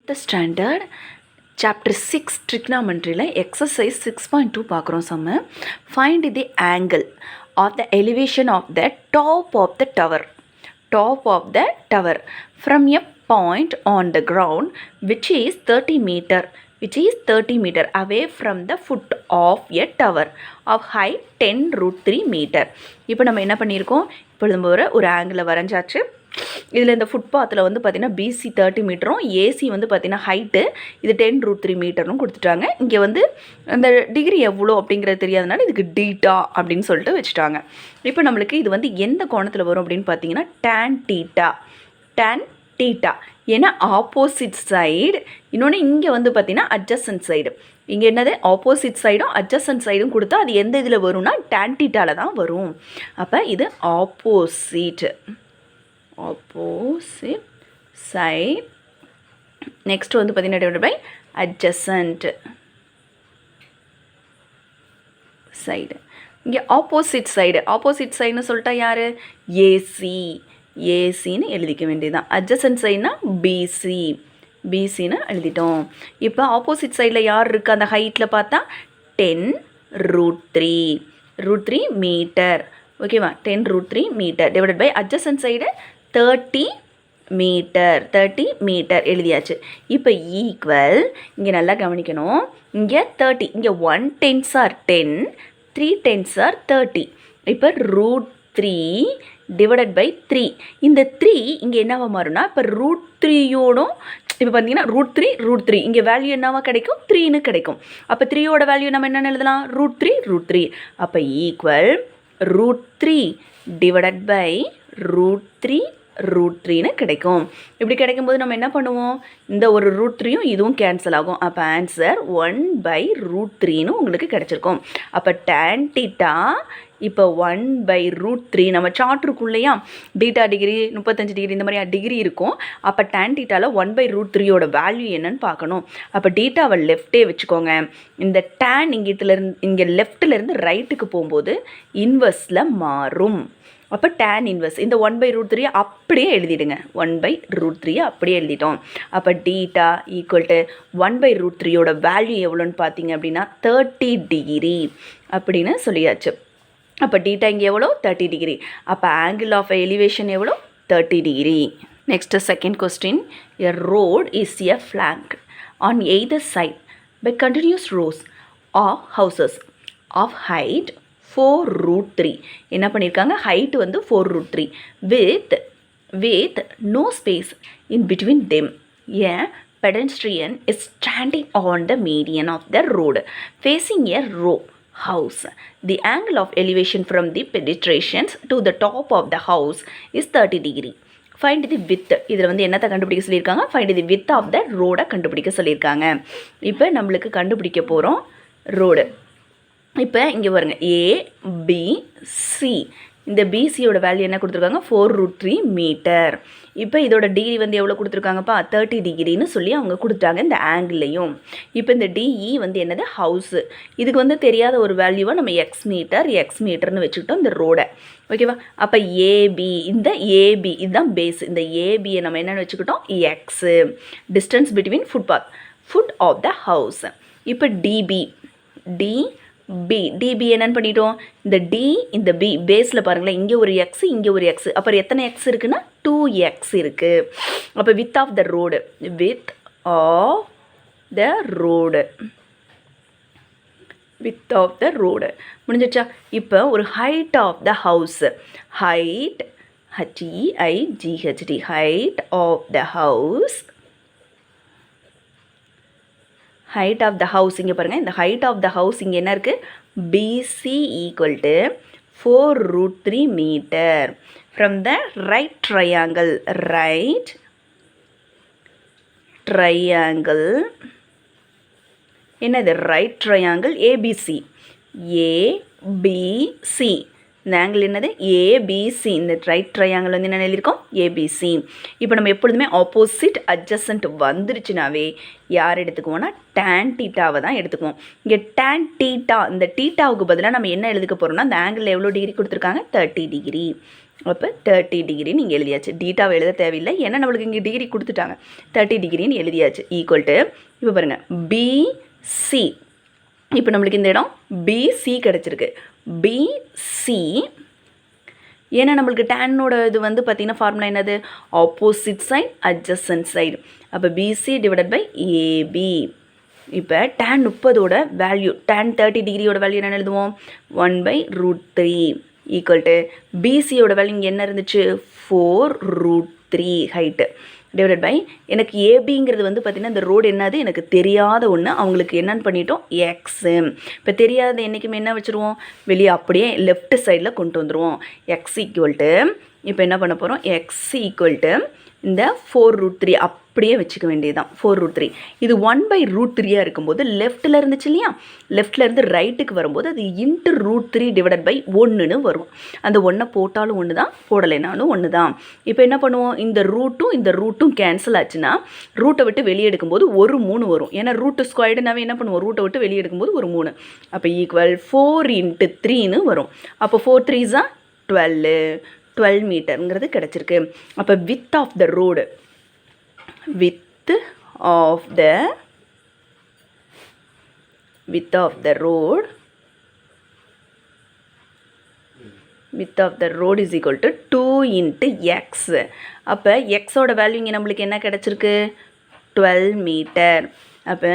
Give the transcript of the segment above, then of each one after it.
The standard chapter 6 trigonometry exercise 6.2 பார்க்குறோம் சம்ம. Find the angle of the elevation of the top of the tower from a point on the ground which is 30 meter away from the foot of a tower of height 10√3 meter. இப்போ நம்ம என்ன பண்ணியிருக்கோம், இப்போ நம்ம ஒரு ஆங்கிளை வரைஞ்சாச்சு. இதில் இந்த ஃபுட்பாத்தில் வந்து பார்த்திங்கன்னா பிசி 30 மீட்டரும் ஏசி வந்து பார்த்திங்கன்னா ஹைட்டு இது 10√3 மீட்டரும் கொடுத்துட்டாங்க. இங்கே வந்து அந்த டிகிரி எவ்வளோ அப்படிங்கிறது தெரியாதனால இதுக்கு டீட்டா அப்படின்னு சொல்லிட்டு வச்சுட்டாங்க. இப்போ நம்மளுக்கு இது வந்து எந்த கோணத்தில் வரும் அப்படின்னு பார்த்தீங்கன்னா tan theta ஏன்னா ஆப்போசிட் சைடு, இன்னொன்று இங்கே வந்து பார்த்திங்கன்னா அட்ஜசன்ட் சைடு. இங்கே என்னது ஆப்போசிட் சைடும் அட்ஜசன்ட் சைடும் கொடுத்தா அது எந்த இதில் வரும்னா tan thetaவில் தான் வரும். அப்போ இது ஆப்போசிட் side. Next வந்து பார்த்தீங்கன்னா divided by adjacent side. இங்கே ஆப்போசிட் சைடுன்னு சொல்லிட்டா யார், ஏசின்னு எழுதிக்க வேண்டியதுதான். அட்ஜசன்ட் சைடுனா பிசின்னு எழுதிட்டோம். இப்போ ஆப்போசிட் சைடில் யார் இருக்குது அந்த ஹைட்டில் பார்த்தா 10√3 மீட்டர். ஓகேவா, 10√3 metre divided by adjacent side 30 metre எழுதியாச்சு. இப்போ ஈக்குவல், இங்கே நல்லா கவனிக்கணும், இங்கே 30, இங்கே 1 10s are 10, 3 10s are 30. இப்போ √3 டிவைடட் பை 3. இந்த 3 இங்கே என்னவா மாறும்னா இப்போ √3யோடும் இப்போ பார்த்தீங்கன்னா √3 இங்கே வேல்யூ என்னவா கிடைக்கும், 3ன்னு கிடைக்கும். அப்போ 3யோட வேல்யூ நம்ம என்னென்னு எழுதலாம், √3. அப்போ ஈக்குவல் √3 டிவைடட் பை √3ன்னு கிடைக்கும். இப்படி கிடைக்கும்போது நம்ம என்ன பண்ணுவோம், இந்த ஒரு √3யும் இதுவும் கேன்சல் ஆகும். அப்போ ஆன்சர் 1/√3ன்னு உங்களுக்கு கிடைச்சிருக்கும். அப்போ tan theta இப்போ 1/√3 நம்ம சார்ட் இருக்கும் இல்லையா, டீட்டா டிகிரி 35 டிகிரி இந்த மாதிரி டிகிரி இருக்கும். அப்போ tan thetaவில் 1/√3யோட வேல்யூ என்னன்னு பார்க்கணும். அப்போ டீட்டாவை லெஃப்டே வச்சுக்கோங்க. இந்த tan இங்கே லெஃப்டிலேருந்து ரைட்டுக்கு போகும்போது இன்வெர்ஸில் மாறும். அப்போ tan இன்வெர்ஸ் இந்த 1/√3 அப்படியே எழுதிடுங்க. 1/√3 அப்படியே எழுதிட்டோம். அப்போ டீட்டா ஈக்குவல் டு 1/√3யோட வேல்யூ எவ்வளோன்னு பார்த்தீங்க அப்படின்னா 30 டிகிரி அப்படின்னு சொல்லியாச்சு. அப்போ டீட்டா இங்கே எவ்வளோ, 30 டிகிரி. அப்போ ஆங்கிள் ஆஃப் எலிவேஷன் எவ்வளோ, 30 degree. Next second question, a road is a flank on either side by continuous rows of houses of height 4√3. என்ன பண்ணியிருக்காங்க, ஹைட் வந்து 4√3 with no space in between them. A pedestrian is standing on the median of the road facing a row house. The angle of elevation from the pedestrians to the top of the house is 30 degree. Find the width. இதில் வந்து என்னத்தை கண்டுபிடிக்க சொல்லியிருக்காங்க, find the width of the road கண்டுபிடிக்க சொல்லியிருக்காங்க. இப்போ நம்மளுக்கு கண்டுபிடிக்க போகிறோம் ரோடு. இப்போ இங்கே பாருங்க ஏபிசி, இந்த பிசியோட வேல்யூ என்ன கொடுத்துருக்காங்க, 4√3 மீட்டர். இப்போ இதோட டிகிரி வந்து எவ்வளோ கொடுத்துருக்காங்கப்பா, 30 டிகிரின்னு சொல்லி அவங்க கொடுத்துட்டாங்க இந்த ஆங்கிள்லையும். இப்போ இந்த டிஇ வந்து என்னது, ஹவுஸு. இதுக்கு வந்து தெரியாத ஒரு வேல்யூவாக நம்ம எக்ஸ் மீட்டர்னு வச்சுக்கிட்டோம் இந்த ரோடை. ஓகேவா, அப்போ ஏபி, இந்த ஏபி இதுதான் பேஸ். இந்த ஏபியை நம்ம என்னென்னு வச்சுக்கிட்டோம், x. Distance between foot of the house. இப்போ டிபி என்னன்னு பண்ணிட்டோம், இந்த டி இந்த பி பேஸில் பாருங்களேன், இங்கே ஒரு எக்ஸ் இங்கே ஒரு எக்ஸ், அப்புறம் எத்தனை எக்ஸ் இருக்குன்னா 2x இருக்குது. அப்போ வித் ஆஃப் த ரோடு முடிஞ்சிச்சா. இப்போ ஒரு height of the house, height HEIGHT height of the house, height of the house இங்கே பாருங்கள், இந்த ஹைட் ஆஃப் த ஹவுஸ் இங்கே என்ன இருக்குது, BC equal to 4√3 metre from the right triangle என்னது, ரைட் ட்ரையாங்கிள் ஏபிசி இந்த ஆங்கிள் என்னது, ஏபிசி. இந்த ரைட் ட்ரையாங்கிள் வந்து என்ன எழுதியிருக்கோம், ஏபிசி. இப்போ நம்ம எப்பொழுதுமே ஆப்போசிட் அட்ஜசன்ட் வந்துருச்சுனாவே யார் எடுத்துக்குவோம்னா tan thetaவை தான் எடுத்துக்குவோம். இங்கே tan theta, இந்த டீட்டாவுக்கு பதிலாக நம்ம என்ன எழுதுக்க போகிறோம்னா, இந்த ஆங்கிள் எவ்வளோ டிகிரி கொடுத்துருக்காங்க, 30 டிகிரி. அப்போ 30 டிகிரி நீங்கள் எழுதியாச்சு. டீட்டாவை எழுத தேவையில்லை, ஏன்னா நம்மளுக்கு இங்கே டிகிரி கொடுத்துட்டாங்க. 30 டிகிரின்னு எழுதியாச்சு. ஈக்குவல் டு இப்போ பாருங்கள் பிசி. இப்போ நம்மளுக்கு இந்த இடம் பிசி கிடச்சிருக்கு. பிசி, ஏன்னா நம்மளுக்கு டேனோட இது வந்து பார்த்திங்கன்னா ஃபார்முலா என்னது? Opposite side adjacent side. அப்போ பிசி டிவைடட் பை ஏபி. இப்போ tan 30ஓட வேல்யூ, tan 30 டிகிரியோட வேல்யூ என்ன எழுதுவோம்? 1/√3 ஈக்குவல் டு பிசியோட வேல்யூ இங்கே என்ன இருந்துச்சு? 4√3 ஹைட்டு டிவைடட் பை எனக்கு ஏபிங்கிறது வந்து பார்த்திங்கன்னா இந்த ரோடு என்னது எனக்கு தெரியாத ஒன்று, அவங்களுக்கு என்னன்னு பண்ணிட்டோம்? எக்ஸு. இப்போ தெரியாத என்றைக்குமே என்ன வச்சுருவோம்? வெளியே அப்படியே லெஃப்ட் சைடில் கொண்டு வந்துடுவோம். எக்ஸ் ஈக்குவல் டு இப்போ என்ன பண்ண போகிறோம்? எக்ஸ் ஈக்குவல் டு இந்த 4√3 அப்படியே வச்சுக்க வேண்டியதுதான். 4√3 இது 1/√3 இருக்கும்போது லெஃப்ட்டில் இருந்துச்சு இல்லையா? லெஃப்ட்லேருந்து ரைட்டுக்கு வரும்போது அது இன்ட்டு √3 டிவைடட் பை 1ன்னு வரும். அந்த 1 போட்டாலும் ஒன்று தான், போடலைனாலும் ஒன்று தான். இப்போ என்ன பண்ணுவோம்? இந்த ரூட்டும் கேன்சல் ஆச்சுன்னா ரூட்டை விட்டு வெளியே எடுக்கும்போது ஒரு 3 வரும். ஏன்னா ரூட்டு ஸ்கொயர்டுனாவே என்ன பண்ணுவோம்? ரூட்டை விட்டு வெளியே எடுக்கும்போது ஒரு 3. அப்போ ஈக்குவல் 4 × 3ன்னு வரும். அப்போ 4 3s 12 மீட்டருங்கிறது கிடச்சிருக்கு. அப்போ width of the road is equal to 2 × x. அப்போ எக்ஸோட வேல்யூ இங்கே நம்மளுக்கு என்ன கிடச்சிருக்கு? 12 மீட்டர். அப்போ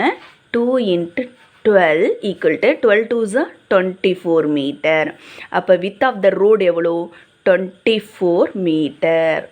2 × 12 equal to 12 2s 24 மீட்டர். அப்போ width of the road எவ்வளோ? 24 மீட்டர்.